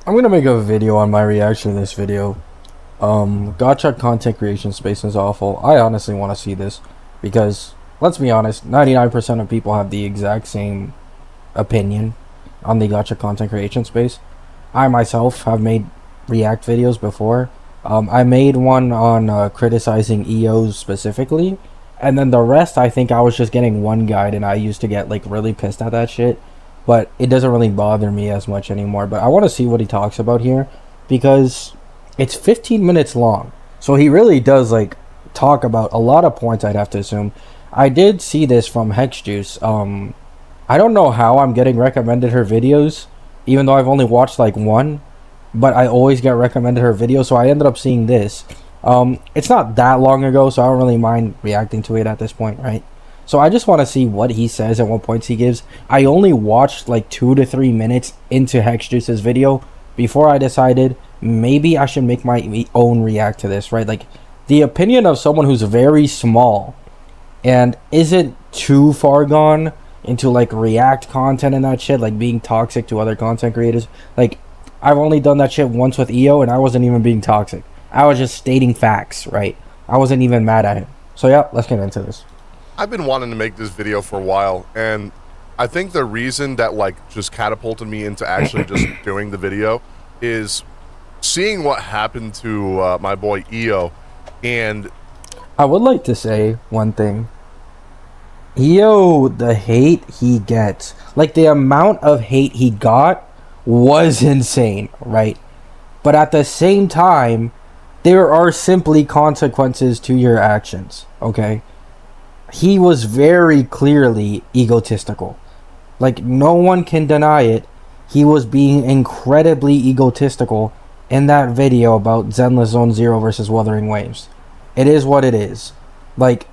I'm gonna make a video on my reaction to this video. Gacha content creation space is awful. I honestly want to see this because, let's be honest, 99% of people have the exact same opinion on the Gacha content creation space. I myself have made react videos before. I made one on criticizing EOs specifically, and then the rest I think I was just getting one guide, and I used to get like really pissed at that shit. But it doesn't really bother me as much anymore. But I want to see what he talks about here because it's 15 minutes long. So he really does like talk about a lot of points, I'd have to assume. I did see this from Hex Juice. I don't know how I'm getting recommended her videos, even though I've only watched like one, but I always get recommended her videos, so I ended up seeing this. It's not that long ago, so I don't really mind reacting to it at this point, right? So I just want to see what he says and what points he gives. I only watched like 2 to 3 minutes into Hex Juice's video before I decided maybe I should make my own react to this, right? Like, the opinion of someone who's very small and isn't too far gone into like react content and that shit, like being toxic to other content creators. Like, I've only done that shit once with EO and I wasn't even being toxic. I was just stating facts, right? I wasn't even mad at him. So yeah, let's get into this. I've been wanting to make this video for a while, and I think the reason that like just catapulted me into actually just doing the video is seeing what happened to my boy EO. And I would like to say one thing. EO, the hate he gets, like the amount of hate he got was insane, right? But at the same time, there are simply consequences to your actions, okay? He was very clearly egotistical. Like, no one can deny it. He was being incredibly egotistical in that video about Zenless Zone Zero versus Wuthering Waves. It is what it is. Like,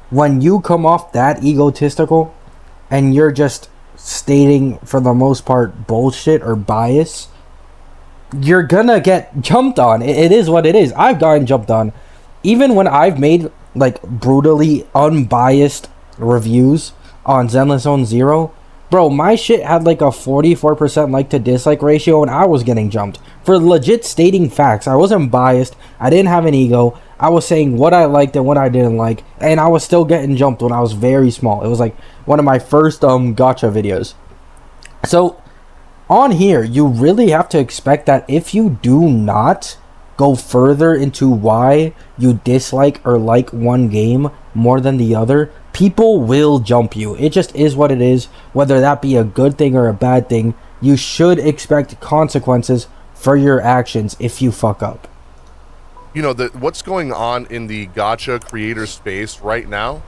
when you come off that egotistical and you're just stating, for the most part, bullshit or bias, you're gonna get jumped on. It is what it is. I've gotten jumped on. Even when I've made like brutally unbiased reviews on Zenless Zone Zero, bro, my shit had like a 44% like to dislike ratio and I was getting jumped for legit stating facts. I wasn't biased. I didn't have an ego. I was saying what I liked and what I didn't like, and I was still getting jumped when I was very small. It was like one of my first gacha videos. So on here, you really have to expect that if you do not go further into why you dislike or like one game more than the other, people will jump you. It just is what it is. Whether that be a good thing or a bad thing, you should expect consequences for your actions if you fuck up. you know, what's going on in the gacha creator space right now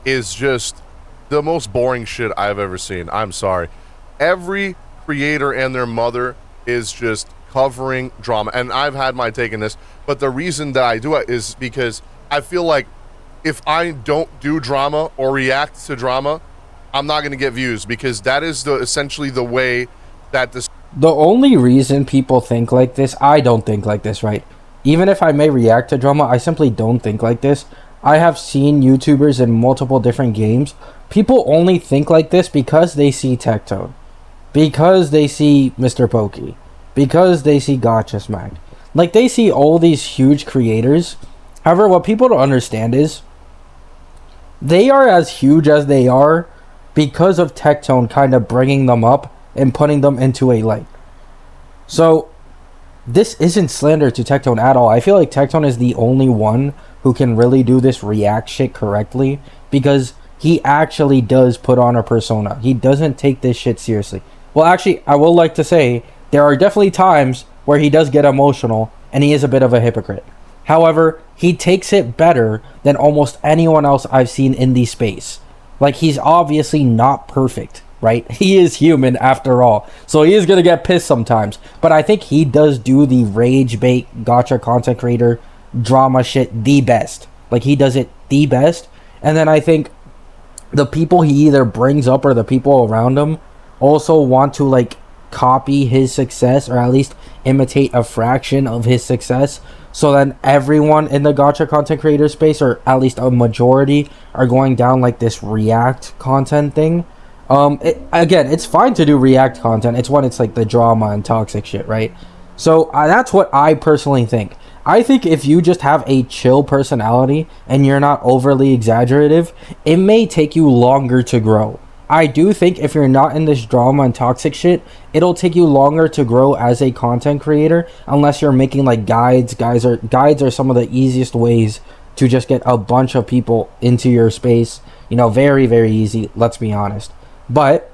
is just the most boring shit I've ever seen. I'm sorry. Every creator and their mother is just covering drama, and I've had my take in this, but the reason that I do it is because I feel like if I don't do drama or react to drama, I'm not going to get views, because that is essentially the way that this... The only reason people think like this, I don't think like this, right? Even if I may react to drama, I simply don't think like this. I have seen YouTubers in multiple different games. People only think like this because they see Tectone, because they see Mr. Pokey, because they see Gacha Smack. Like, they see all these huge creators. However, what people don't understand is they are as huge as they are because of Tectone kind of bringing them up and putting them into a light. So this isn't slander to Tectone at all. I feel like Tectone is the only one who can really do this react shit correctly, because he actually does put on a persona. He doesn't take this shit seriously. Well, actually, I will like to say there are definitely times where he does get emotional and he is a bit of a hypocrite. However, he takes it better than almost anyone else I've seen in the space. Like, he's obviously not perfect, right? He is human after all, so he is gonna get pissed sometimes. But I think he does do the rage bait gacha content creator drama shit the best. Like, he does it the best. And then I think the people he either brings up or the people around him also want to like copy his success, or at least imitate a fraction of his success, so then everyone in the gacha content creator space, or at least a majority, are going down like this react content thing. Again, it's fine to do react content. It's when it's like the drama and toxic shit, right? So that's what I personally think. I think if you just have a chill personality and you're not overly exaggerative, it may take you longer to grow. I do think if you're not in this drama and toxic shit, it'll take you longer to grow as a content creator unless you're making like guides. Guides are some of the easiest ways to just get a bunch of people into your space. You know, very, very easy, let's be honest. But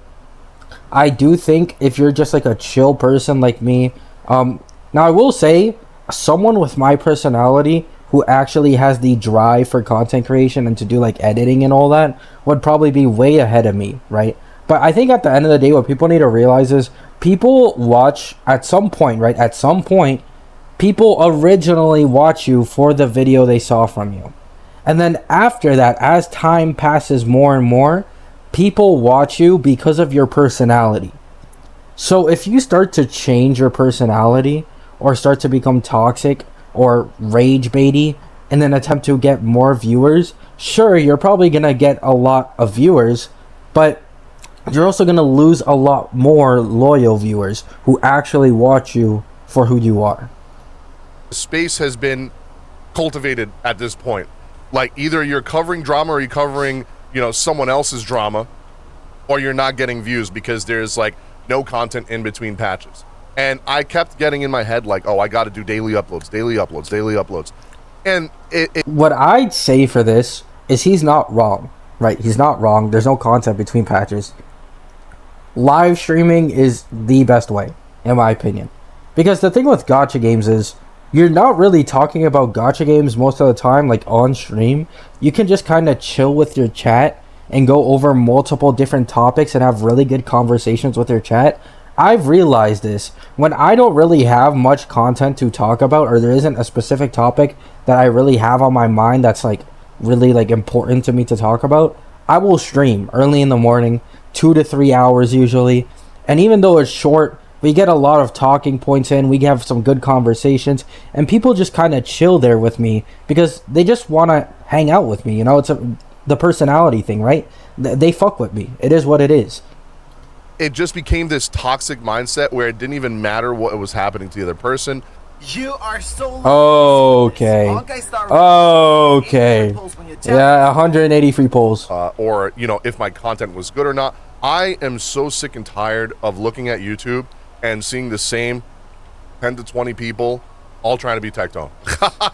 I do think if you're just like a chill person like me, now I will say someone with my personality who actually has the drive for content creation and to do like editing and all that would probably be way ahead of me, right? But I think at the end of the day, what people need to realize is people watch at some point, right? At some point, people originally watch you for the video they saw from you. And then after that, as time passes more and more, people watch you because of your personality. So if you start to change your personality or start to become toxic or rage baity in an attempt to get more viewers, sure, you're probably going to get a lot of viewers, but you're also going to lose a lot more loyal viewers who actually watch you for who you are. Space has been cultivated at this point. Like either you're covering drama or you're covering, you know, someone else's drama, or you're not getting views because there's like no content in between patches. And I kept getting in my head like, oh, I got to do daily uploads. And what I'd say for this is he's not wrong, right? He's not wrong. There's no content between patches. Live streaming is the best way, in my opinion. Because the thing with gacha games is you're not really talking about gacha games most of the time, like on stream. You can just kind of chill with your chat and go over multiple different topics and have really good conversations with your chat. I've realized this when I don't really have much content to talk about, or there isn't a specific topic that I really have on my mind that's like really like important to me to talk about. I will stream early in the morning, 2 to 3 hours usually, and even though it's short, we get a lot of talking points in, we have some good conversations, and people just kind of chill there with me because they just want to hang out with me. You know, it's the personality thing, right? They fuck with me. It is what it is. It just became this toxic mindset where it didn't even matter what was happening to the other person. You are so okay. Yeah, 180 free polls. Or, you know, if my content was good or not. I am so sick and tired of looking at YouTube and seeing the same 10 to 20 people all trying to be Tectone.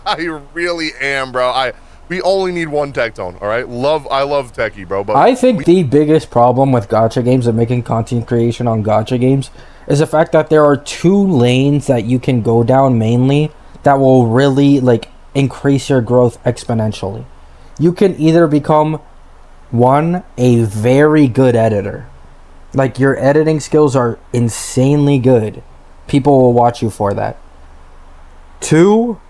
I really am, bro. We only need one Tectone, all right? I love Techie, bro. But I think the biggest problem with gacha games and making content creation on gacha games is the fact that there are 2 lanes that you can go down mainly that will really like increase your growth exponentially. You can either become one, a very good editor. Like your editing skills are insanely good. People will watch you for that. 2,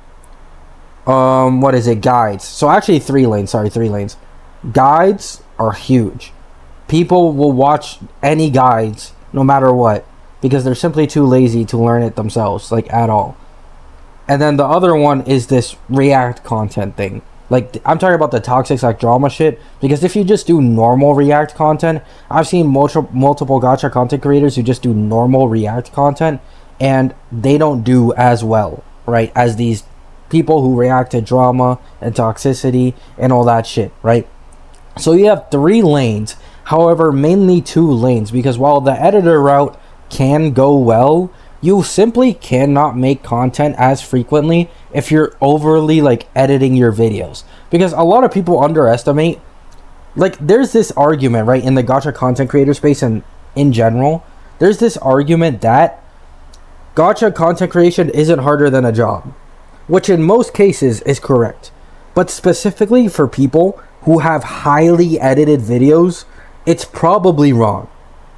guides. So actually 3 lanes, 3 lanes. Guides are huge. People will watch any guides no matter what because they're simply too lazy to learn it themselves, like at all. And then the other one is this react content thing. Like I'm talking about the toxic like drama shit, because if you just do normal react content, I've seen multiple gacha content creators who just do normal react content and they don't do as well, right, as these people who react to drama and toxicity and all that shit, right? So you have 3 lanes, however mainly 2 lanes, because while the editor route can go well, you simply cannot make content as frequently if you're overly like editing your videos, because a lot of people underestimate, like there's this argument, right, in the gacha content creator space and in general, there's this argument that gacha content creation isn't harder than a job, which in most cases is correct. But specifically for people who have highly edited videos, it's probably wrong.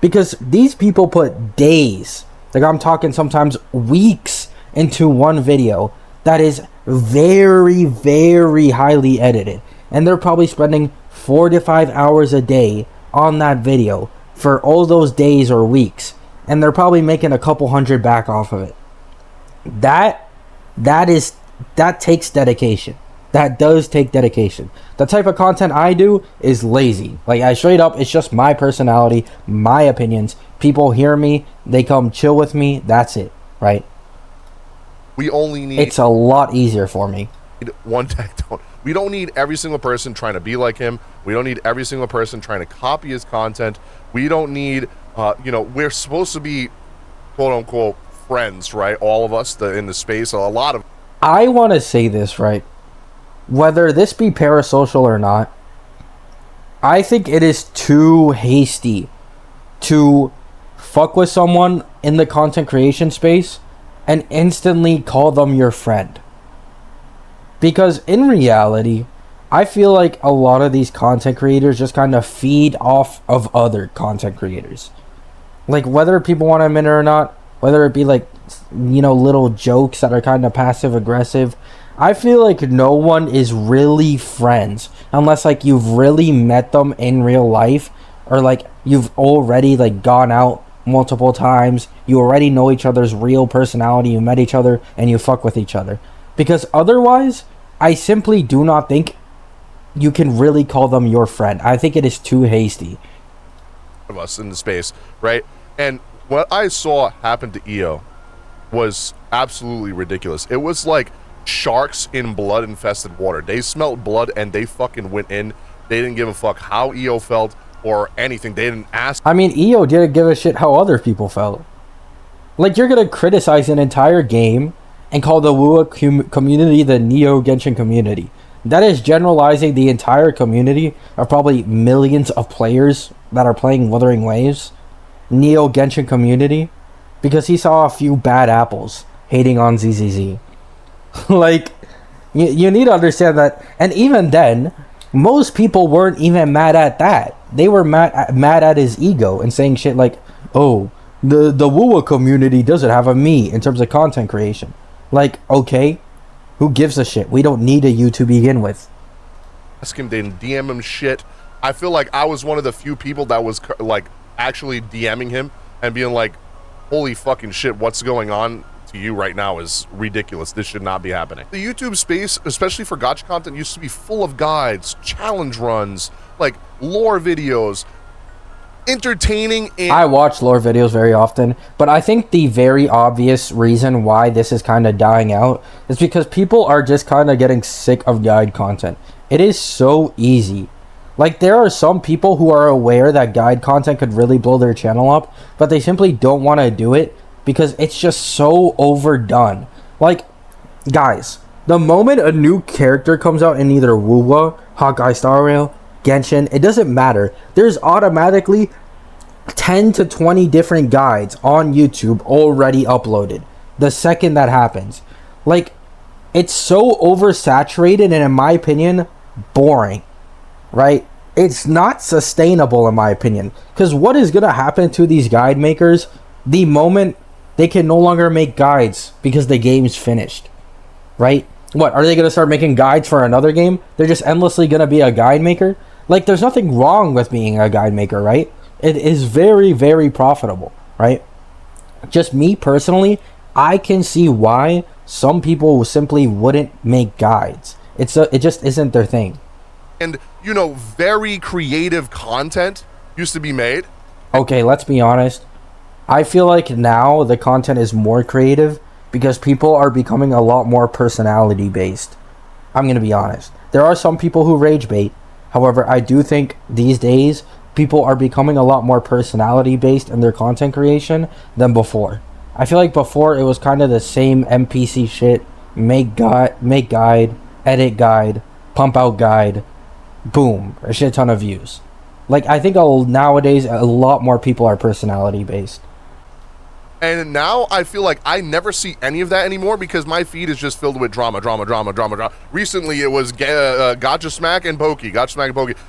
Because these people put days, like I'm talking sometimes weeks, into one video that is very, very highly edited. And they're probably spending 4 to 5 hours a day on that video for all those days or weeks. And they're probably making a couple hundred back off of it. That takes dedication. That does take dedication. The type of content I do is lazy. Like I straight up, it's just my personality, my opinions. People hear me, they come chill with me, that's it, right? We only need It's a lot easier for me. one tech tone. We don't need every single person trying to be like him. We don't need every single person trying to copy his content. We don't need, we're supposed to be, quote unquote, friends, right? All of us in the space, a lot of. I want to say this, right? Whether this be parasocial or not, I think it is too hasty to fuck with someone in the content creation space and instantly call them your friend. Because in reality, I feel like a lot of these content creators just kind of feed off of other content creators. Like, whether people want to admit it or not, whether it be like, little jokes that are kind of passive aggressive, I feel like no one is really friends unless like you've really met them in real life, or like you've already like gone out multiple times, you already know each other's real personality, you met each other and you fuck with each other. Because otherwise, I simply do not think you can really call them your friend. I think it is too hasty. Of us in the space, right? And what I saw happen to EO was absolutely ridiculous. It was like sharks in blood-infested water. They smelled blood and they fucking went in. They didn't give a fuck how EO felt or anything. They didn't ask. I mean, EO didn't give a shit how other people felt. Like, you're gonna criticize an entire game and call the WoA community the Neo Genshin community. That is generalizing the entire community of probably millions of players that are playing Wuthering Waves, Neo Genshin community, because he saw a few bad apples hating on ZZZ. Like, you need to understand that. And even then, most people weren't even mad at that. They were mad at his ego and saying shit like, oh, the WoA community doesn't have a me in terms of content creation. Like, okay, who gives a shit? We don't need a you to begin with. Ask him, they didn't DM him shit. I feel like I was one of the few people that was like actually DMing him and being like, holy fucking shit, what's going on to you right now is ridiculous. This should not be happening. The YouTube space, especially for gacha content, used to be full of guides, challenge runs, like lore videos, entertaining. And I watch lore videos very often, but I think the very obvious reason why this is kind of dying out is because people are just kind of getting sick of guide content. It is so easy. Like, there are some people who are aware that guide content could really blow their channel up, but they simply don't want to do it because it's just so overdone. Like, guys, the moment a new character comes out in either WoA, Hawkeye Star Rail, Genshin, it doesn't matter. There's automatically 10 to 20 different guides on YouTube already uploaded the second that happens. Like, it's so oversaturated and, in my opinion, boring, right? It's not sustainable, in my opinion, because what is going to happen to these guide makers the moment they can no longer make guides because the game's finished, right? What, are they going to start making guides for another game? They're just endlessly going to be a guide maker? Like, there's nothing wrong with being a guide maker, right? It is very, very profitable, right? Just me personally, I can see why some people simply wouldn't make guides. It just isn't their thing. And, very creative content used to be made. Okay, let's be honest. I feel like now the content is more creative because people are becoming a lot more personality based. I'm going to be honest. There are some people who rage bait. However, I do think these days people are becoming a lot more personality based in their content creation than before. I feel like before it was kind of the same NPC shit. Make guide, edit guide, pump out guide, boom, a shit ton of views. Like, I think nowadays a lot more people are personality based. And now I feel like I never see any of that anymore because my feed is just filled with drama. Recently it was Gacha Smack and Pokey.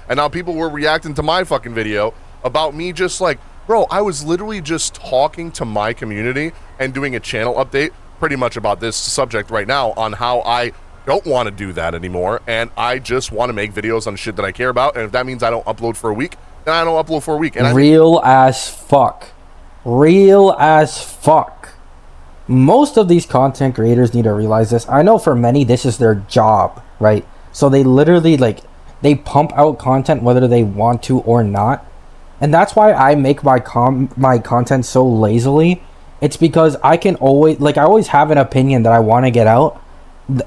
And now people were reacting to my fucking video about me just like, bro, I was literally just talking to my community and doing a channel update pretty much about this subject right now on how I don't want to do that anymore. And I just want to make videos on shit that I care about. And if that means I don't upload for a week, then I don't upload for a week. And Real as fuck. Most of these content creators need to realize this. I know for many this is their job, right? So they literally they pump out content whether they want to or not. And that's why I make my content so lazily, It's because I can always, like, I always have an opinion that I want to get out,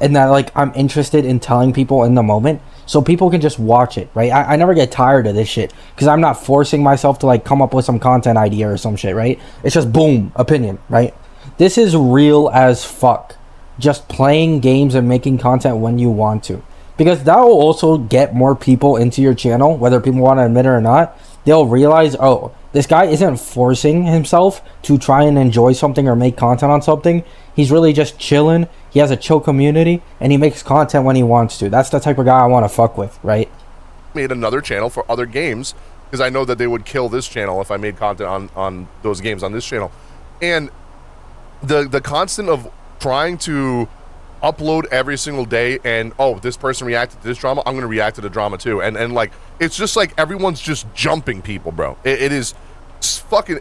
and that, like, I'm interested in telling people in the moment, so people can just watch it, right? I never get tired of this shit, because I'm not forcing myself to, like, come up with some content idea or some shit, right? It's just, boom, opinion, right? This is real as fuck. Just playing games and making content when you want to. Because that will also get more people into your channel, whether people want to admit it or not. They'll realize, oh, this guy isn't forcing himself to try and enjoy something or make content on something. He's really just chilling. He has a chill community, and he makes content when he wants to. That's the type of guy I want to fuck with, right? Made another channel for other games, because I know that they would kill this channel if I made content on those games on this channel. And the constant of trying to upload every single day, and oh, this person reacted to this drama, I'm gonna react to the drama too, and like, it's just like everyone's just jumping people, bro. It is fucking.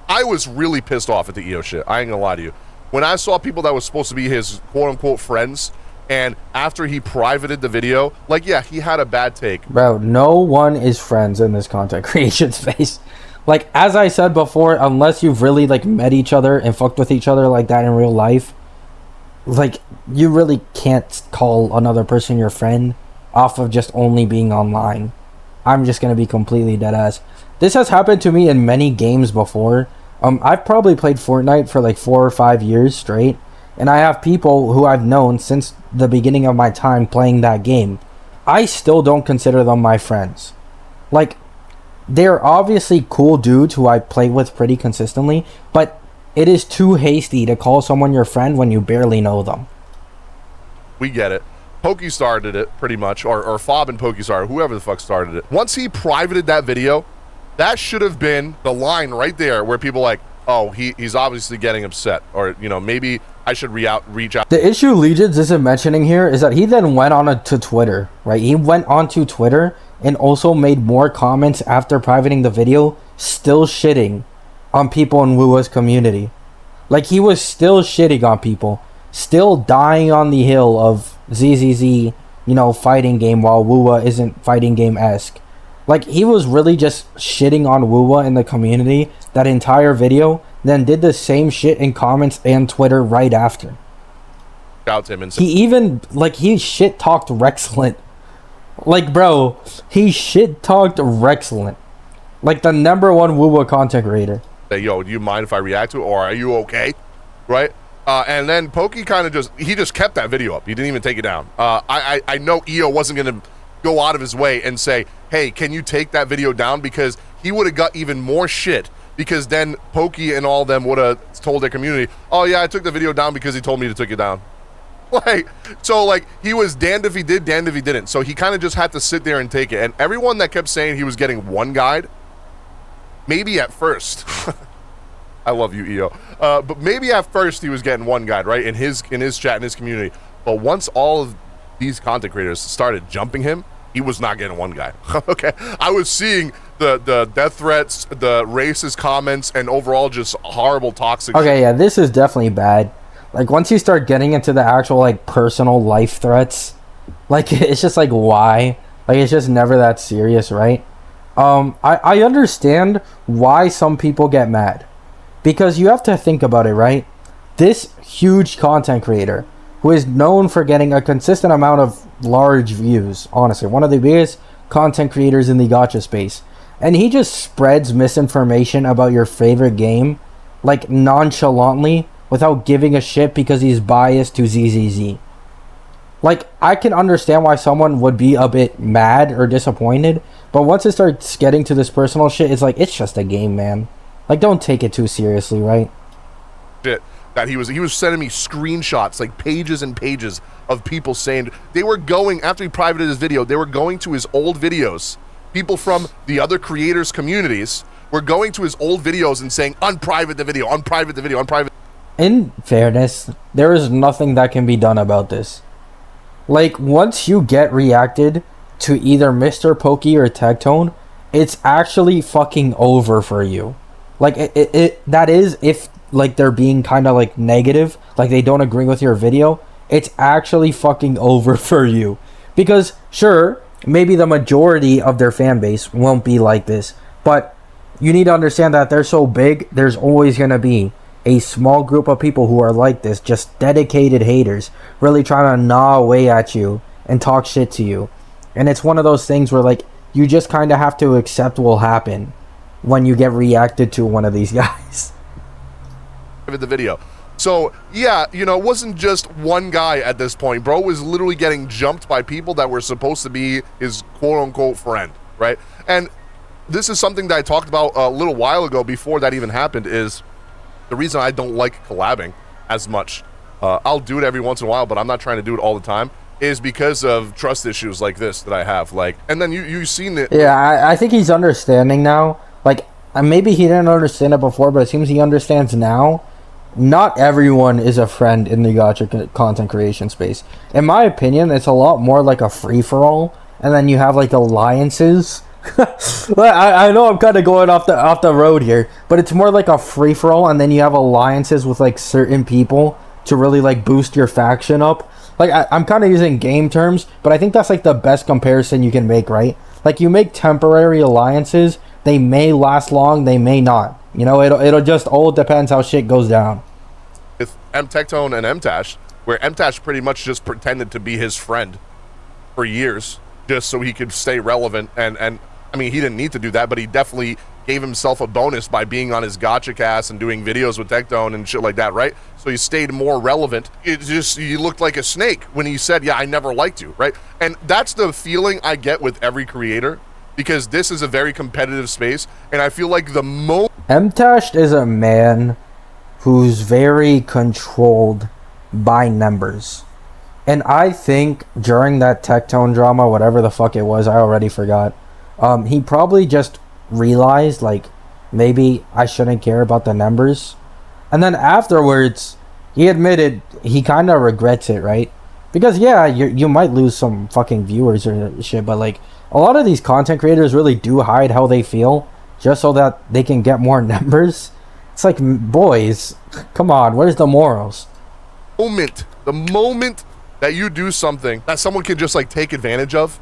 I was really pissed off at the EO shit. I ain't gonna lie to you. When I saw people that was supposed to be his quote unquote friends, and after he privated the video, like, yeah, he had a bad take, bro. No one is friends in this content creation space. Like, as I said before, unless you've really, like, met each other and fucked with each other like that in real life, like, you really can't call another person your friend off of just only being online. I'm just gonna be completely dead ass. This has happened to me in many games before. I've probably played Fortnite for like 4 or 5 years straight, and I have people who I've known since the beginning of my time playing that game. I still don't consider them my friends. Like, they're obviously cool dudes who I play with pretty consistently, but it is too hasty to call someone your friend when you barely know them. We get it. Pokey started it, pretty much, or Fob and Pokey started, whoever the fuck started it. Once he privated that video, that should have been the line right there where people like, oh, he's obviously getting upset, or, you know, maybe I should reach out. The issue Legionz isn't mentioning here is that he then went on to Twitter, right? He went onto Twitter and also made more comments after privating the video, still shitting on people in Wua's community. Like, he was still shitting on people, still dying on the hill of ZZZ, you know, fighting game, while Wua isn't fighting game-esque. Like, he was really just shitting on Wua in the community that entire video, then did the same shit in comments and Twitter right after. Out to him and he even, like, he shit-talked Rexlent. Like, bro, he shit-talked Rexlent. Like, the #1 Wua content creator. Say, yo, do you mind if I react to it, or are you okay? Right? And then Pokey kind of just kept that video up. He didn't even take it down. I know EO wasn't going to go out of his way and say, hey, can you take that video down? Because he would have got even more shit, because then Pokey and all of them would have told their community, oh yeah, I took the video down because he told me to take it down. Like, so, like, he was damned if he did, damned if he didn't. So he kind of just had to sit there and take it. And everyone that kept saying he was getting one guide, maybe at first, I love you, EO, but maybe at first he was getting one guide, right, in his chat, in his community. But once all of these content creators started jumping him, he was not getting one guide. Okay, I was seeing the death threats, the racist comments, and overall just horrible toxic okay shit. Yeah, this is definitely bad. Like, once you start getting into the actual, like, personal life threats, like, it's just like, why? Like, it's just never that serious, right? I understand why some people get mad, because you have to think about it, right? This huge content creator who is known for getting a consistent amount of large views, honestly, one of the biggest content creators in the gacha space, and he just spreads misinformation about your favorite game, like, nonchalantly, without giving a shit because he's biased to ZZZ. Like, I can understand why someone would be a bit mad or disappointed, but once it starts getting to this personal shit, it's like, it's just a game, man. Like, don't take it too seriously, right? Shit. That he was sending me screenshots, like pages and pages of people saying, they were going, after he privated his video, they were going to his old videos. People from the other creators' communities were going to his old videos and saying, unprivate the video, unprivate the video, unprivate. In fairness, there is nothing that can be done about this. Like, once you get reacted to either Mr. Pokey or Tectone, it's actually fucking over for you. Like, that is, if, like, they're being kind of, like, negative, like, they don't agree with your video, it's actually fucking over for you. Because, sure, maybe the majority of their fan base won't be like this, but you need to understand that they're so big, there's always gonna be a small group of people who are like this, just dedicated haters, really trying to gnaw away at you and talk shit to you. And it's one of those things where, like, you just kind of have to accept what will happen when you get reacted to one of these guys. The video. So, yeah, you know, it wasn't just one guy at this point. Bro was literally getting jumped by people that were supposed to be his quote-unquote friend, right? And this is something that I talked about a little while ago before that even happened, is the reason I don't like collabing as much. I'll do it every once in a while, but I'm not trying to do it all the time, is because of trust issues like this that I have. Like, and then you've seen it. Yeah, I think he's understanding now. Like, maybe he didn't understand it before, but it seems he understands now. Not everyone is a friend in the gacha content creation space. In my opinion, it's a lot more like a free-for-all, and then you have, like, alliances. I know I'm kind of going off the road here, but it's more like a free-for-all, and then you have alliances with, like, certain people to really, like, boost your faction up. Like, I'm kind of using game terms, but I think that's, like, the best comparison you can make, right? Like, you make temporary alliances, they may last long, they may not. You know, it'll just all depends how shit goes down. With Tectone and MTash, where MTash pretty much just pretended to be his friend for years, just so he could stay relevant. And I mean, he didn't need to do that, but he definitely gave himself a bonus by being on his Gacha cast and doing videos with Tectone and shit like that, right? So he stayed more relevant. It just, you looked like a snake when he said, yeah, I never liked you, right? And that's the feeling I get with every creator, because this is a very competitive space, and I feel like the most... MTash is a man who's very controlled by numbers. And I think during that Tectone drama, whatever the fuck it was, I already forgot, he probably just realized, like, maybe I shouldn't care about the numbers. And then afterwards, he admitted he kind of regrets it, right? Because, yeah, you might lose some fucking viewers or shit, but, like, a lot of these content creators really do hide how they feel just so that they can get more numbers. It's like, boys, come on, where's the morals? The moment that you do something that someone can just, like, take advantage of,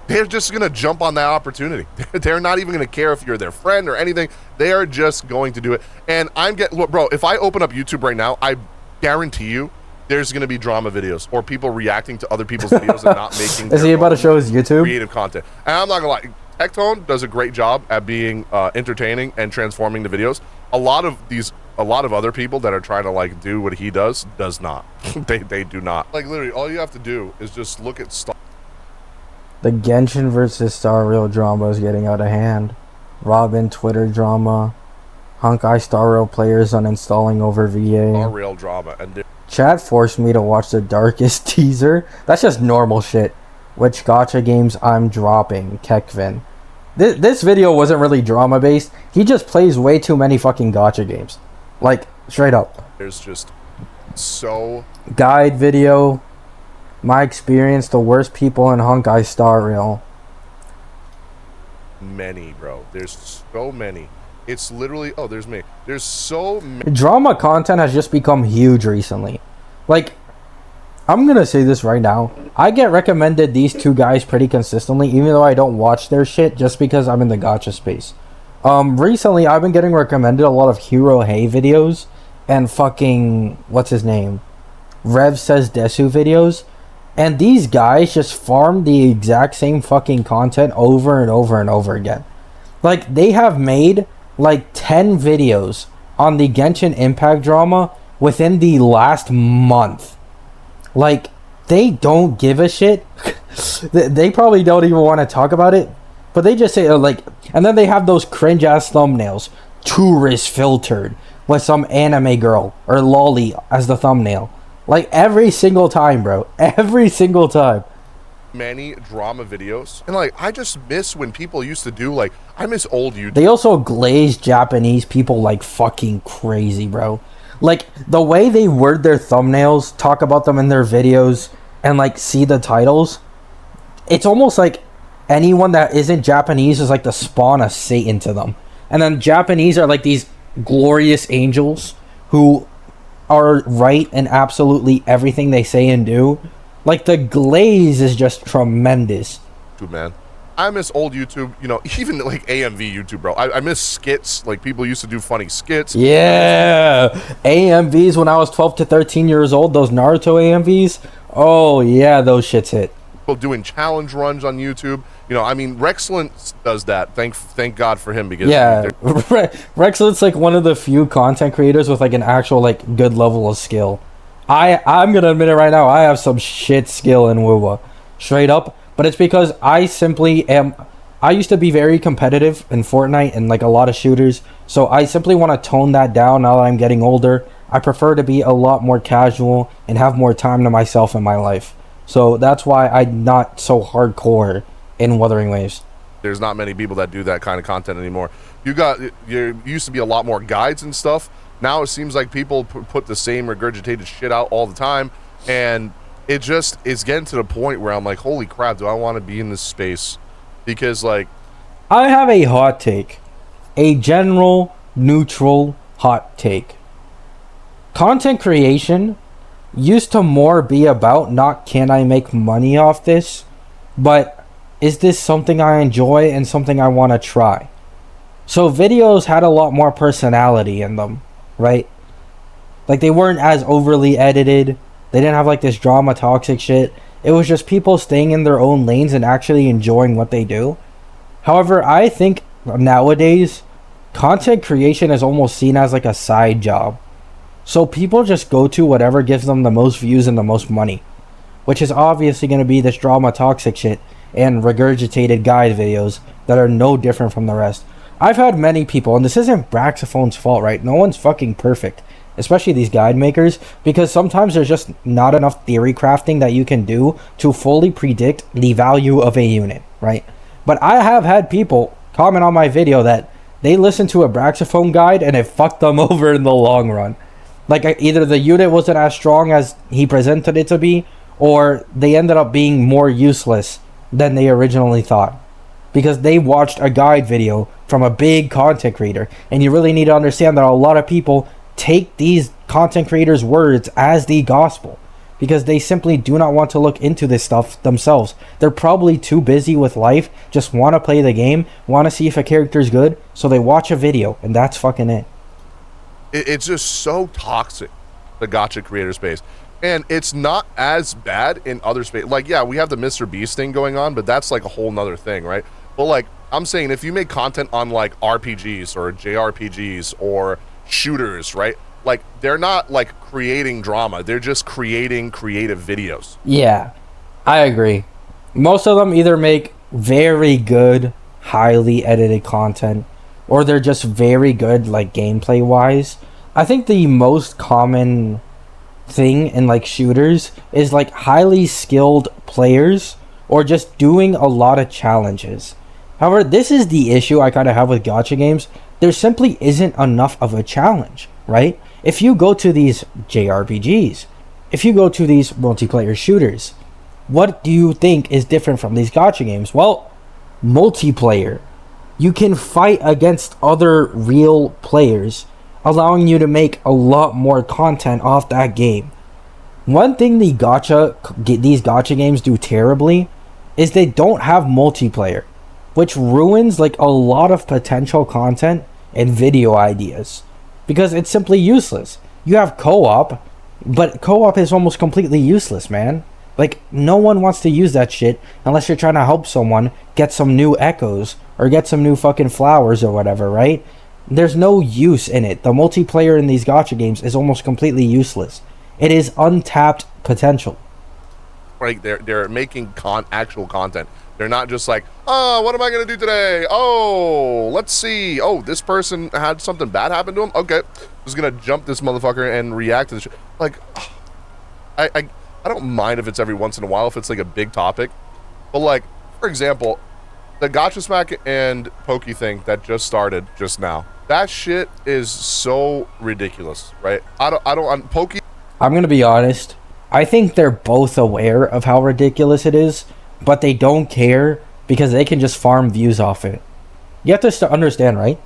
they're just going to jump on that opportunity. They're not even going to care if you're their friend or anything. They are just going to do it. And look, bro, if I open up YouTube right now, I guarantee you there's going to be drama videos or people reacting to other people's videos and not making Is he about to show his YouTube? Creative content. And I'm not going to lie, Tectone does a great job at being entertaining and transforming the videos. A lot of other people that are trying to, like, do what he does not. they do not. Like, literally, all you have to do is just look at stuff. The Genshin versus Star Rail drama is getting out of hand. Robin Twitter drama. Honkai Star Rail players uninstalling over VA. Star Rail drama. And Chat forced me to watch the Darkest teaser. That's just normal shit. Which gacha games I'm dropping, Kekvin. This video wasn't really drama based. He just plays way too many fucking gacha games. Like, straight up. There's just so... Guide video. My experience, the worst people in Honkai Star Rail. Many, bro. There's so many. It's literally... Oh, there's me. There's so many... Drama content has just become huge recently. Like, I'm gonna say this right now. I get recommended these two guys pretty consistently, even though I don't watch their shit, just because I'm in the gacha space. Recently, I've been getting recommended a lot of Hero Hey videos and fucking... What's his name? Rev Says Desu videos. And these guys just farm the exact same fucking content over and over and over again. Like, they have made, like, 10 videos on the Genshin Impact drama within the last month. Like, they don't give a shit. They probably don't even want to talk about it. But they just say, like... And then they have those cringe-ass thumbnails. Tourist filtered. With some anime girl. Or lolly as the thumbnail. Like, every single time, bro. Every single time. Many drama videos. And, like, I just miss when people used to do, like... I miss old YouTube. They also glaze Japanese people like fucking crazy, bro. Like, the way they word their thumbnails, talk about them in their videos, and, like, see the titles, it's almost like anyone that isn't Japanese is like the spawn of Satan to them. And then Japanese are like these glorious angels who are right in absolutely everything they say and do. Like, the glaze is just tremendous. Dude, man, I miss old YouTube, you know, even like AMV YouTube, bro. I miss skits. Like, people used to do funny skits. Yeah, AMVs when I was 12 to 13 years old, those Naruto AMVs. Oh yeah, those shits hit. People doing challenge runs on YouTube. You know, I mean, Rexcellent does that. Thank God for him, because Yeah, Rexcellent's like one of the few content creators with like an actual like good level of skill. I'm gonna admit it right now. I have some shit skill in WoWa, straight up. But it's because I simply am. I used to be very competitive in Fortnite and like a lot of shooters. So I simply want to tone that down now that I'm getting older. I prefer to be a lot more casual and have more time to myself in my life. So that's why I'm not so hardcore in Wuthering Waves. There's not many people that do that kind of content anymore. You used to be a lot more guides and stuff. Now it seems like people put the same regurgitated shit out all the time, and it just is getting to the point where I'm like, holy crap, do I want to be in this space? Because, like, I have a hot take, a general neutral hot take. Content creation used to more be about not can I make money off this, but is this something I enjoy and something I want to try? So videos had a lot more personality in them, right? Like, they weren't as overly edited. They didn't have like this drama toxic shit. It was just people staying in their own lanes and actually enjoying what they do. However, I think nowadays content creation is almost seen as like a side job. So people just go to whatever gives them the most views and the most money, which is obviously going to be this drama toxic shit and regurgitated guide videos that are no different from the rest. I've had many people, and this isn't Braxophone's fault, right? No one's fucking perfect, especially these guide makers, because sometimes there's just not enough theory crafting that you can do to fully predict the value of a unit, right? But I have had people comment on my video that they listened to a Braxophone guide and it fucked them over in the long run. Like, either the unit wasn't as strong as he presented it to be, or they ended up being more useless than they originally thought, because they watched a guide video from a big content creator. And you really need to understand that a lot of people take these content creators' words as the gospel, because they simply do not want to look into this stuff themselves. They're probably too busy with life, just want to play the game, want to see if a character's good, so they watch a video, and that's fucking it. It's just so toxic, the gacha creator space. And it's not as bad in other space. Like, yeah, we have the Mr. Beast thing going on, but that's like a whole nother thing, right? But like, I'm saying, if you make content on like RPGs or JRPGs or shooters, right? Like, they're not like creating drama. They're just creating creative videos. Yeah, I agree. Most of them either make very good, highly edited content, or they're just very good, like, gameplay wise. I think the most common thing in like shooters is like highly skilled players or just doing a lot of challenges. However, this is the issue I kind of have with gacha games. There simply isn't enough of a challenge, right? If you go to these JRPGs, if you go to these multiplayer shooters, what do you think is different from these gacha games? Well, multiplayer. You can fight against other real players, allowing you to make a lot more content off that game. One thing these gacha games do terribly is they don't have multiplayer, which ruins like a lot of potential content and video ideas, because it's simply useless. You have co-op, but co-op is almost completely useless, man. Like, no one wants to use that shit unless you're trying to help someone get some new echoes or get some new fucking flowers or whatever, right? There's no use in it. The multiplayer in these gacha games is almost completely useless. It is untapped potential. Right, they're making actual content. They're not just like, oh, what am I gonna do today? Oh, let's see. Oh, this person had something bad happen to him. Okay, I'm just gonna jump this motherfucker and react to the shit. Like, I don't mind if it's every once in a while, if it's like a big topic. But like, for example, the Gacha Smack and Pokey thing that just started just now. That shit is so ridiculous, right? Pokey. I'm gonna be honest. I think they're both aware of how ridiculous it is, but they don't care because they can just farm views off it. You have to understand, right?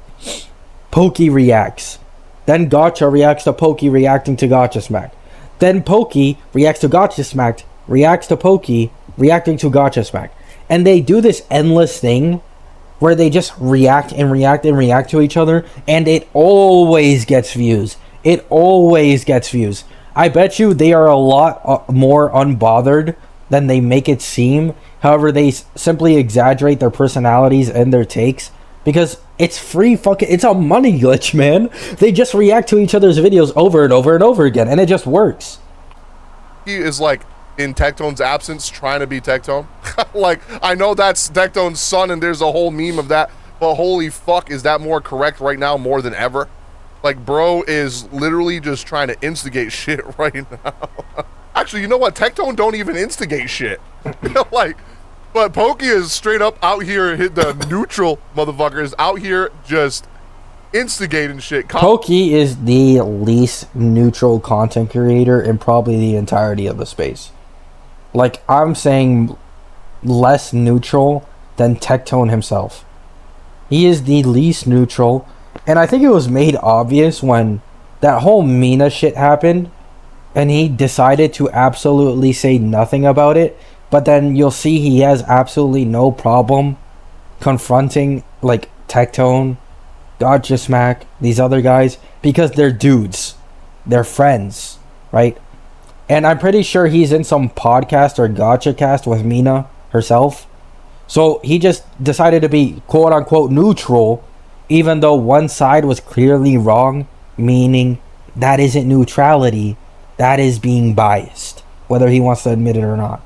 Pokey reacts. Then Gacha reacts to Pokey reacting to Gacha Smack. Then Pokey reacts to Gacha Smack, reacts to Pokey reacting to Gacha Smack. And they do this endless thing where they just react and react and react to each other, and it always gets views. It always gets views. I bet you they are a lot more unbothered than they make it seem. However, they simply exaggerate their personalities and their takes because it's free fucking... It's a money glitch, man. They just react to each other's videos over and over and over again, and it just works. He is like in Tectone's absence trying to be Tectone. Like, I know that's Tectone's son and there's a whole meme of that, but holy fuck, is that more correct right now more than ever? Like, bro is literally just trying to instigate shit right now. Actually, you know what? Tectone don't even instigate shit. Like, but Pokey is straight up out here, hit the neutral motherfuckers out here just instigating shit. Pokey is the least neutral content creator in probably the entirety of the space. Like, I'm saying less neutral than Tectone himself. He is the least neutral, and I think it was made obvious when that whole Mina shit happened, and he decided to absolutely say nothing about it, but then you'll see he has absolutely no problem confronting, like, Tectone, Gacha Smack, these other guys, because they're dudes. They're friends, right? And I'm pretty sure he's in some podcast or Gacha cast with Mina herself. So he just decided to be quote-unquote neutral, even though one side was clearly wrong, meaning that isn't neutrality, that is being biased, whether he wants to admit it or not.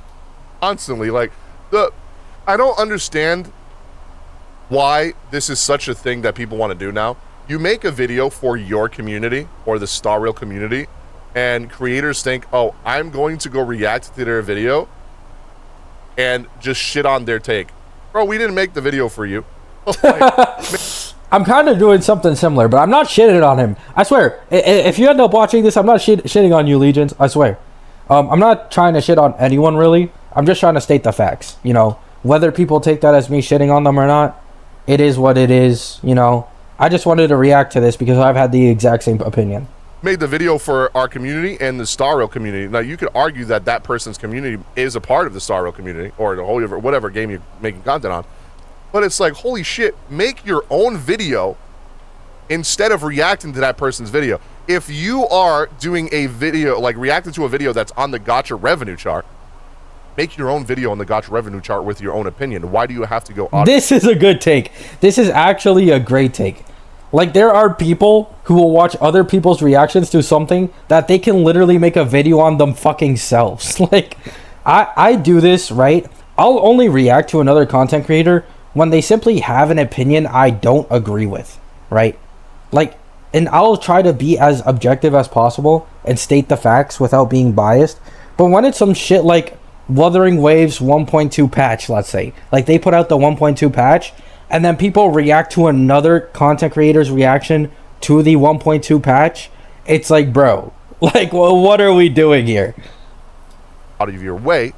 Constantly, like, I don't understand why this is such a thing that people want to do now. You make a video for your community or the Star Rail community, and creators think, oh, I'm going to go react to their video and just shit on their take. Bro, we didn't make the video for you. I'm kind of doing something similar, but I'm not shitting on him. I swear, if you end up watching this, I'm not shitting on you, Legionz. I swear. I'm not trying to shit on anyone, really. I'm just trying to state the facts. You know, whether people take that as me shitting on them or not, it is what it is, you know. I just wanted to react to this because I've had the exact same opinion. Made the video for our community and the Star Rail community. Now, you could argue that that person's community is a part of the Star Rail community or the whole whatever game you're making content on. But it's like, holy shit, make your own video instead of reacting to that person's video. If you are doing a video, like reacting to a video that's on the Gacha revenue chart, make your own video on the Gacha revenue chart with your own opinion. Why do you have to go audio? This is a good take. This is actually a great take. Like, there are people who will watch other people's reactions to something that they can literally make a video on them fucking selves. Like, I do this, right? I'll only react to another content creator when they simply have an opinion I don't agree with, right? Like, and I'll try to be as objective as possible and state the facts without being biased. But when it's some shit like Wuthering Waves 1.2 patch, let's say, like they put out the 1.2 patch, and then people react to another content creator's reaction to the 1.2 patch, it's like, bro, like, well, what are we doing here? Out of your way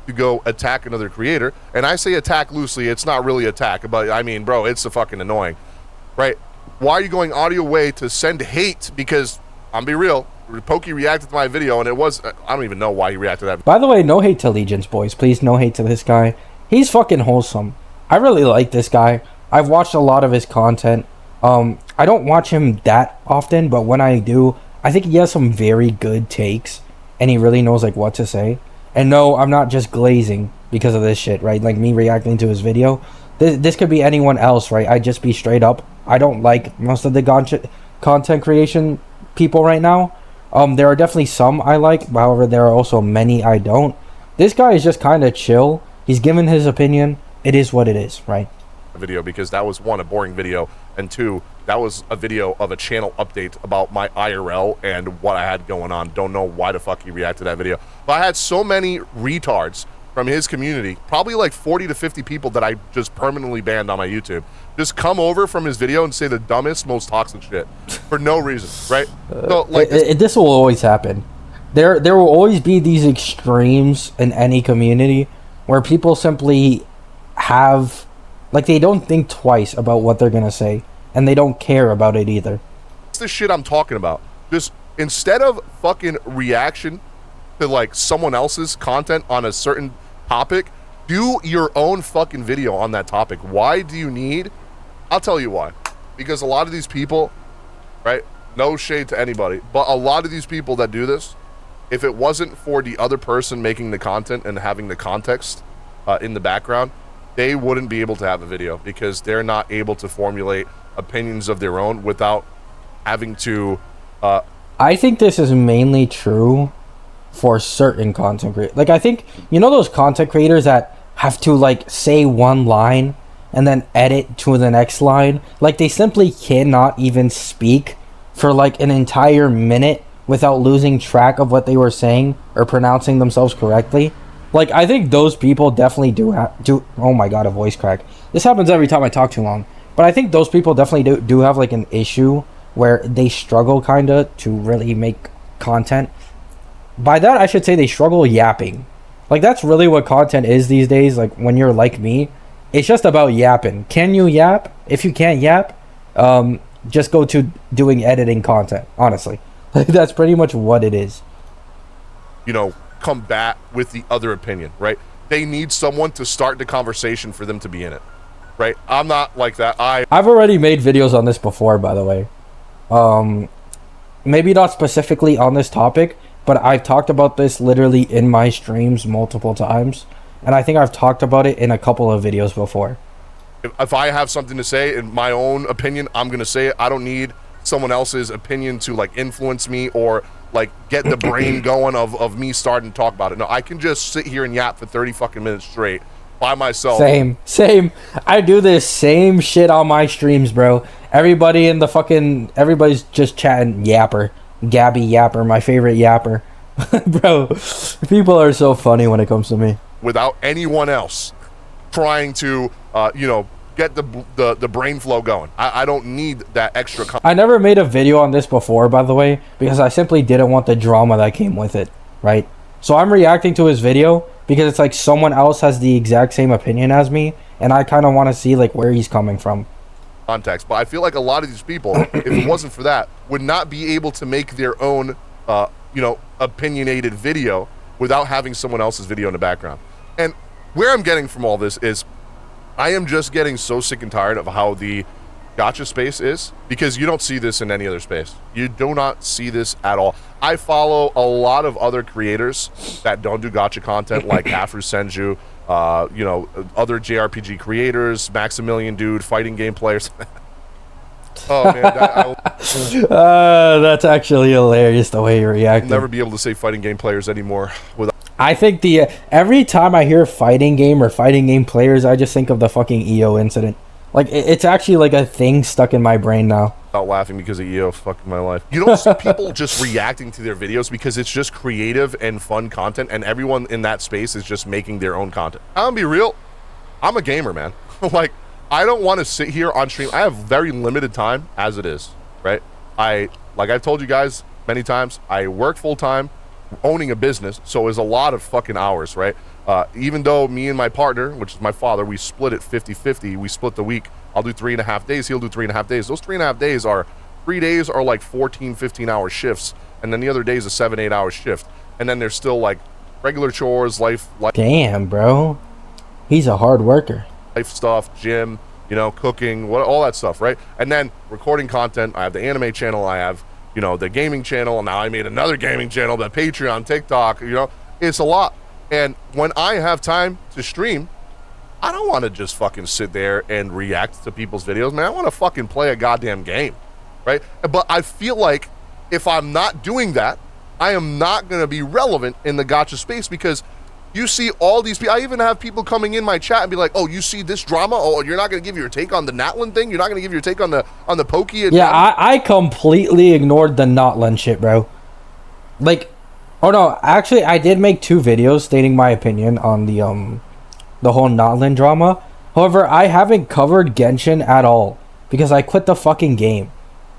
to go attack another creator. And I say attack loosely, it's not really attack, but I mean, bro, it's a fucking annoying, right? Why are you going out of your way to send hate? Because, I'm be real, Pokey reacted to my video, and it was, I don't even know why he reacted to that. By the way, no hate to Legionz, boys. Please, no hate to this guy. He's fucking wholesome. I really like this guy. I've watched a lot of his content. I don't watch him that often, but when I do, I think he has some very good takes, and he really knows, like, what to say. And no, I'm not just glazing because of this shit, right? Like, me reacting to his video. This could be anyone else, right? I'd just be straight up. I don't like most of the content creation people right now. There are definitely some I like, however, there are also many I don't. This guy is just kind of chill. He's given his opinion. It is what it is, right? Video, because that was one, a boring video, and two, that was a video of a channel update about my IRL and what I had going on. Don't know why the fuck he reacted to that video. But I had so many retards from his community, probably like 40 to 50 people that I just permanently banned on my YouTube, just come over from his video and say the dumbest, most toxic shit for no reason, right? So, like, this will always happen. There will always be these extremes in any community where people simply have, like, they don't think twice about what they're gonna say, and they don't care about it either. That's the shit I'm talking about. Just instead of fucking reaction to like someone else's content on a certain topic, Do your own fucking video on that topic. Why do you need? I'll tell you why. Because a lot of these people, right? No shade to anybody, but a lot of these people that do this, if it wasn't for the other person making the content and having the context in the background, they wouldn't be able to have a video because they're not able to formulate opinions of their own without having to. I think this is mainly true for certain content creators. Like, I think, you know, those content creators that have to, like, say one line and then edit to the next line? Like, they simply cannot even speak for, like, an entire minute without losing track of what they were saying or pronouncing themselves correctly. Like, I think those people definitely do. Oh my god, a voice crack. This happens every time I talk too long. But I think those people definitely do have, like, an issue where they struggle, kind of, to really make content. By that, I should say they struggle yapping. Like, that's really what content is these days. Like, when you're like me, it's just about yapping. Can you yap? If you can't yap, just go to doing editing content, honestly. Like, that's pretty much what it is. You know, combat with the other opinion, right? They need someone to start the conversation for them to be in it, right? I'm not like that. I've already made videos on this before, by the way. Maybe not specifically on this topic, but I've talked about this literally in my streams multiple times, and I think I've talked about it in a couple of videos before. If I have something to say in my own opinion, I'm gonna say it. I don't need someone else's opinion to, like, influence me or, like, get the brain going of me starting to talk about it. No, I can just sit here and yap for 30 fucking minutes straight by myself. Same. I do this same shit on my streams, bro. Everybody's just chatting yapper. Gabby Yapper, my favorite yapper. Bro, people are so funny when it comes to me. Without anyone else trying to, get the brain flow going. I don't need that extra. I never made a video on this before, by the way, because I simply didn't want the drama that came with it, right? So I'm reacting to his video because it's like someone else has the exact same opinion as me, and I kind of want to see, like, where he's coming from. Context, but I feel like a lot of these people, if it wasn't for that, would not be able to make their own, opinionated video without having someone else's video in the background. And where I'm getting from all this is, I am just getting so sick and tired of how the gacha space is, because you don't see this in any other space. You do not see this at all. I follow a lot of other creators that don't do gacha content, like Afro Senju, other JRPG creators, Maximilian Dude, fighting game players. Oh man, that's actually hilarious the way you react. I'll never be able to say fighting game players anymore. I think every time I hear fighting game or fighting game players, I just think of the fucking EO incident. Like, it's actually like a thing stuck in my brain now. Not laughing because of EO fucking my life. You don't see people just reacting to their videos because it's just creative and fun content, and everyone in that space is just making their own content. I'm gonna be real. I'm a gamer, man. Like, I don't want to sit here on stream. I have very limited time as it is, right? Like I've told you guys many times, I work full time, owning a business, so it's a lot of fucking hours, right? Even though me and my partner, which is my father, we split it 50-50, we split the week. I'll do 3.5 days, he'll do 3.5 days. Those 3.5 days are, 3 days are like 14, 15-hour shifts, and then the other day is a 7-8 hour shift. And then there's still, like, regular chores, life. Damn, bro. He's a hard worker. Life stuff, gym, cooking, all that stuff, right? And then recording content. I have the anime channel, I have, the gaming channel, and now I made another gaming channel, the Patreon, TikTok, it's a lot. And when I have time to stream, I don't want to just fucking sit there and react to people's videos, man. I want to fucking play a goddamn game, right? But I feel like if I'm not doing that, I am not going to be relevant in the gacha space, because you see all these people. I even have people coming in my chat and be like, "Oh, you see this drama? Oh, you're not going to give your take on the Natlan thing? You're not going to give your take on the Pokey?" And yeah, I completely ignored the Natlan shit, bro. Like, oh no, actually, I did make 2 videos stating my opinion on the whole Natlan drama. However, I haven't covered Genshin at all because I quit the fucking game.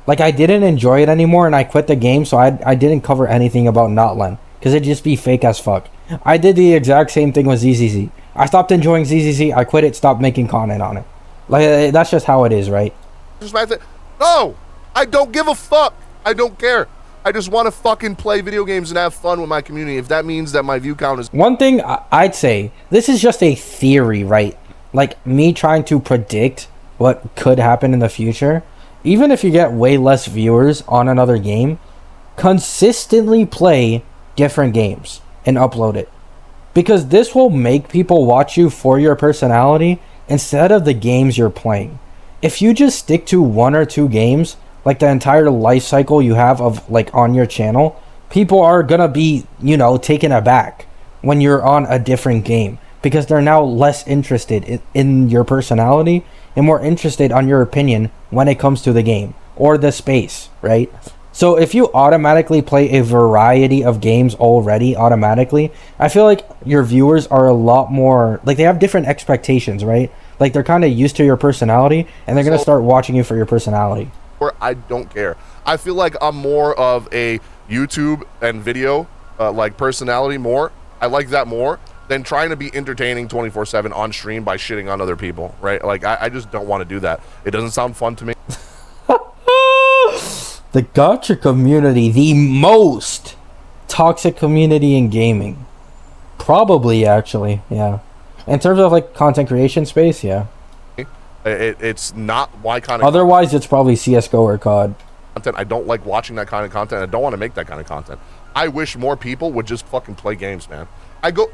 Like, I didn't enjoy it anymore, and I quit the game, so I didn't cover anything about Natlan because it'd just be fake as fuck. I did the exact same thing with ZZZ. I stopped enjoying ZZZ, I quit it, stopped making content on it. Like, that's just how it is, right? No, I don't give a fuck. I don't care. I just want to fucking play video games and have fun with my community. If that means that my view count is... One thing I'd say, this is just a theory, right? Like me trying to predict what could happen in the future. Even if you get way less viewers on another game, consistently play different games and upload it. Because this will make people watch you for your personality instead of the games you're playing. If you just stick to 1 or 2 games, like the entire life cycle you have of like on your channel, people are gonna be, you know, taken aback when you're on a different game because they're now less interested in your personality and more interested on your opinion when it comes to the game or the space, right? So if you automatically play a variety of games already automatically, I feel like your viewers are a lot more, like they have different expectations, right? Like they're kind of used to your personality and they're going to start watching you for your personality. I don't care. I feel like I'm more of a YouTube and video like personality more. I like that more than trying to be entertaining 24/7 on stream by shitting on other people, right? Like I just don't want to do that. It doesn't sound fun to me. The Gacha community, the most toxic community in gaming. Probably, actually, yeah. In terms of like content creation space, yeah. It's not my kind of... Otherwise, it's probably CSGO or COD. Content. I don't like watching that kind of content. I don't want to make that kind of content. I wish more people would just fucking play games, man.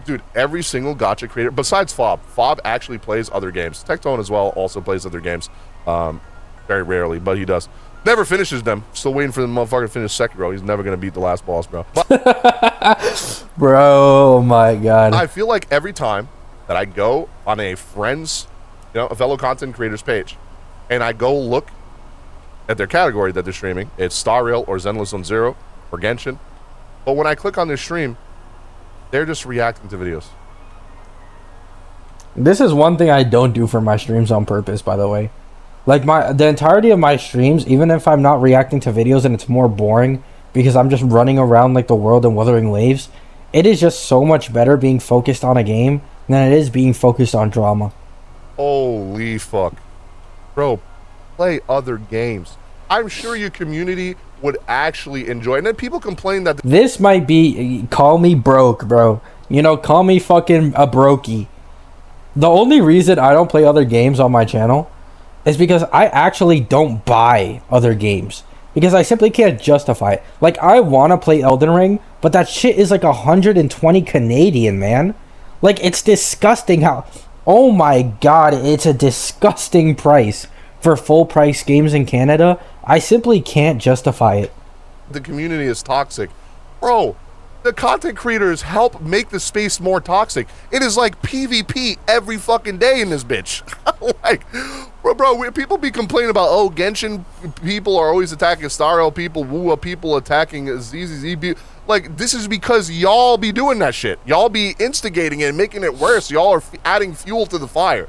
Dude, every single Gacha creator, besides Fob actually plays other games. Tectone as well also plays other games. Very rarely, but he does. Never finishes them. Still waiting for the motherfucker to finish Sekiro. He's never going to beat the last boss, bro. Bro, oh my god. I feel like every time that I go on a friend's, a fellow content creator's page, and I go look at their category that they're streaming, it's Star Rail or Zenless on Zero or Genshin. But when I click on their stream, they're just reacting to videos. This is one thing I don't do for my streams on purpose, by the way. Like the entirety of my streams, even if I'm not reacting to videos and it's more boring because I'm just running around like the world and Wuthering Waves, it is just so much better being focused on a game than it is being focused on drama. Holy fuck. Bro, play other games. I'm sure your community would actually enjoy it. And then people complain that... This might be... Call me broke, bro. Call me fucking a brokey. The only reason I don't play other games on my channel is because I actually don't buy other games. Because I simply can't justify it. Like, I want to play Elden Ring, but that shit is like 120 Canadian, man. Like, it's disgusting how... Oh my god, it's a disgusting price for full price games in Canada. I simply can't justify it. The community is toxic. Bro, the content creators help make the space more toxic. It is like PvP every fucking day in this bitch. Like, bro, people be complaining about, oh, Genshin people are always attacking Star Rail people, Wua people attacking ZZZ. Like, this is because y'all be doing that shit. Y'all be instigating it and making it worse. Y'all are adding fuel to the fire.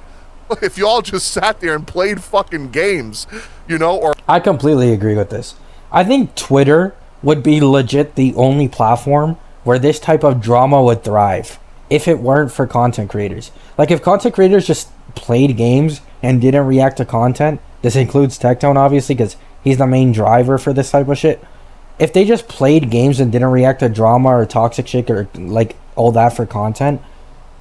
If y'all just sat there and played fucking games, or... I completely agree with this. I think Twitter would be legit the only platform where this type of drama would thrive if it weren't for content creators. Like, if content creators just played games and didn't react to content, this includes Tectone, obviously, because he's the main driver for this type of shit. If they just played games and didn't react to drama or toxic shit or like all that for content,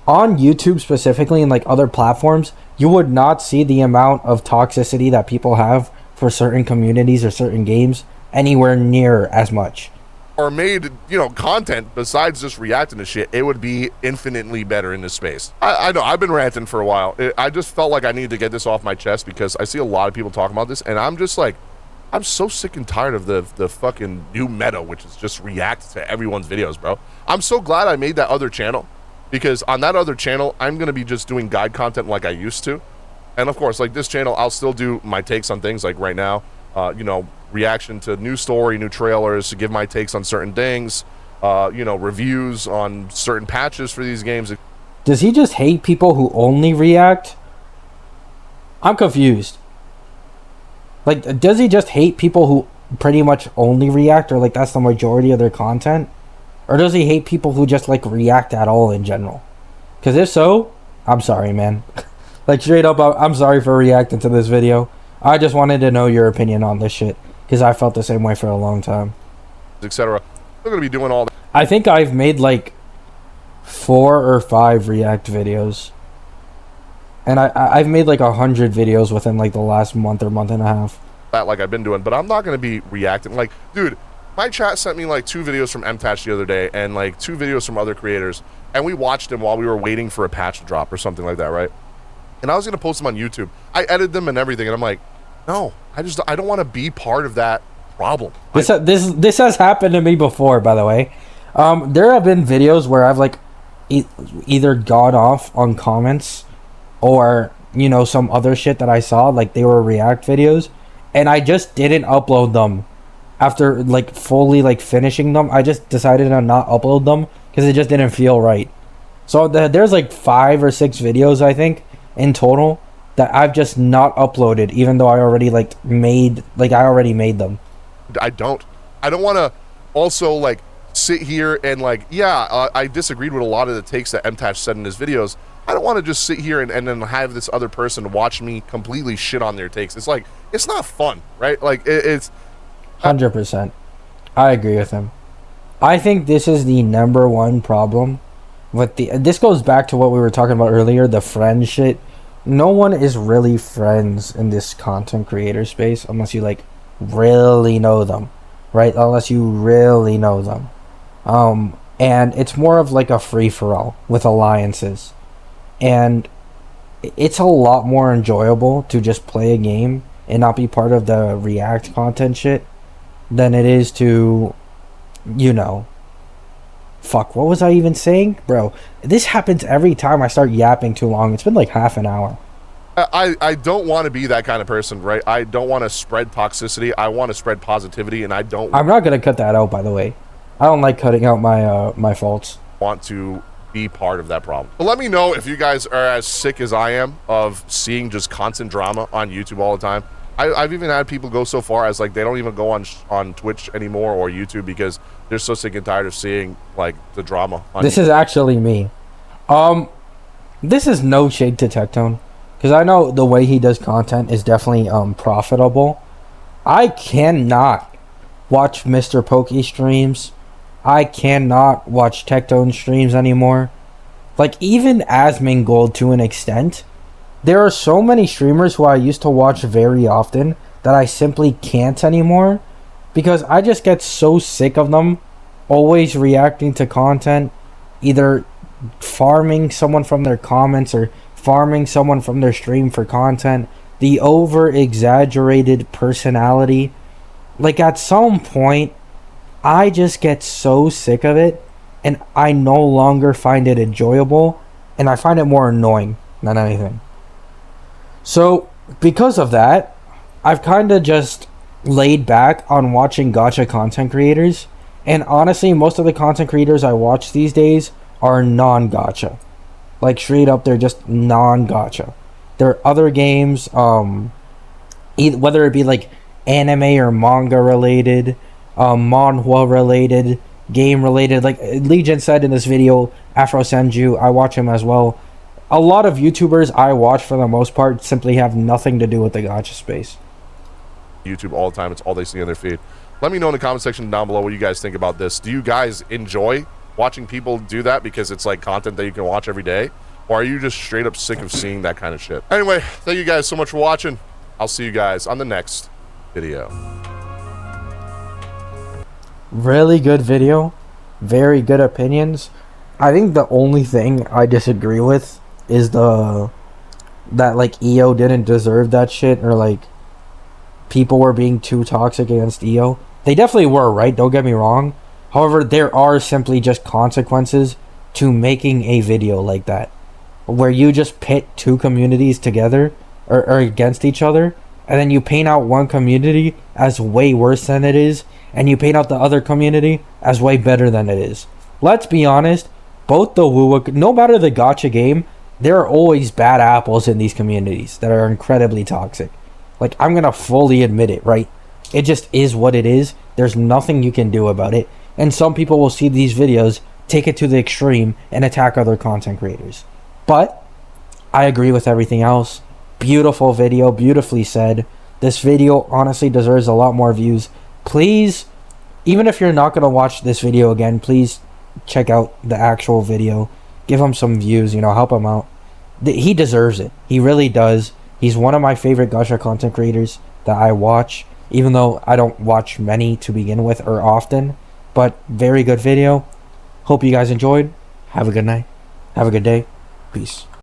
on YouTube specifically and like other platforms, you would not see the amount of toxicity that people have for certain communities or certain games anywhere near as much. Or made, content besides just reacting to shit, it would be infinitely better in this space. I know, I've been ranting for a while. I just felt like I needed to get this off my chest because I see a lot of people talking about this, and I'm just like, I'm so sick and tired of the fucking new meta, which is just react to everyone's videos, bro. I'm so glad I made that other channel, because on that other channel, I'm going to be just doing guide content like I used to. And of course, like this channel, I'll still do my takes on things like right now, reaction to new story, new trailers, to give my takes on certain things, reviews on certain patches for these games. Does he just hate people who only react? I'm confused. Like, does he just hate people who pretty much only react, or like that's the majority of their content? Or does he hate people who just like react at all in general? Because if so, I'm sorry, man. Like, straight up, I'm sorry for reacting to this video. I just wanted to know your opinion on this shit, because I felt the same way for a long time. etc. They're going to be doing all that. I think I've made like 4 or 5 React videos. And I've made like 100 videos within like the last month or month and a half. Like I've been doing, but I'm not going to be reacting. Like, dude, my chat sent me like 2 videos from MTACH the other day and like 2 videos from other creators, and we watched them while we were waiting for a patch to drop or something like that, right? And I was going to post them on YouTube. I edited them and everything, and I'm like, no, I don't want to be part of that problem. This has happened to me before, by the way. There have been videos where I've like either gone off on comments or, you know, some other shit that I saw, like they were React videos, and I just didn't upload them after like fully like finishing them. I just decided to not upload them because it just didn't feel right. So there's like 5 or 6 videos I think in total that I've just not uploaded, even though I already already made them. I don't want to also like sit here and like, I disagreed with a lot of the takes that MTACH said in his videos. I don't want to just sit here and then have this other person watch me completely shit on their takes. It's like, it's not fun, right? Like it's 100%. I agree with him. I think this is the number one problem with this goes back to what we were talking about earlier, the friend shit. No one is really friends in this content creator space unless you like really know them, right? Unless you really know them. And it's more of like a free-for-all with alliances. And it's a lot more enjoyable to just play a game and not be part of the React content shit than it is to, you know, fuck, what was I even saying? Bro, this happens every time I start yapping too long. It's been like half an hour. I don't want to be that kind of person, right? I don't want to spread toxicity. I want to spread positivity, and I'm not going to cut that out, by the way. I don't like cutting out my faults. Want to be part of that problem. But let me know if you guys are as sick as I am of seeing just constant drama on YouTube all the time. I've even had people go so far as like they don't even go on Twitch anymore or YouTube because they're so sick and tired of seeing like the drama on This YouTube. is actually me. This is no shade to Tectone, because I know the way he does content is definitely profitable. I cannot watch Mr. Pokey streams. I cannot watch Tectone streams anymore. Like, even Asmongold to an extent. There are so many streamers who I used to watch very often that I simply can't anymore because I just get so sick of them always reacting to content, either farming someone from their comments or farming someone from their stream for content. The over exaggerated personality. Like, at some point, I just get so sick of it, and I no longer find it enjoyable, and I find it more annoying than anything. So, because of that, I've kind of just laid back on watching gacha content creators, and honestly, most of the content creators I watch these days are non-gacha. Like, straight up, they're just non-gacha. There are other games, whether it be like anime or manga related, manhwa related, game related. Like Legionz said in this video, Afro Senju, I watch him as well. A lot of YouTubers I watch for the most part simply have nothing to do with the gacha space. YouTube all the time. It's all they see on their feed. Let me know in the comment section down below what you guys think about this. Do you guys enjoy watching people do that because it's like content that you can watch every day? Or are you just straight up sick of seeing that kind of shit? Anyway, thank you guys so much for watching. I'll see you guys on the next video. Really good video. Very good opinions. I think the only thing I disagree with is that like EO didn't deserve that shit, or like people were being too toxic against EO. They definitely were, right? Don't get me wrong. However, there are simply just consequences to making a video like that, where you just pit two communities together or against each other, and then you paint out one community as way worse than it is, and you paint out the other community as way better than it is. Let's be honest, both the WoWa, no matter the gacha game, there are always bad apples in these communities that are incredibly toxic. Like, I'm gonna fully admit it, right? It just is what it is. There's nothing you can do about it. And some people will see these videos, take it to the extreme, and attack other content creators. But I agree with everything else. Beautiful video, beautifully said. This video honestly deserves a lot more views. Please even if you're not gonna watch this video again, please check out the actual video. Give him some views, you know, help him out. He deserves it. He really does. He's one of my favorite Gacha content creators that I watch, even though I don't watch many to begin with or often. But very good video. Hope you guys enjoyed. Have a good night. Have a good day. Peace.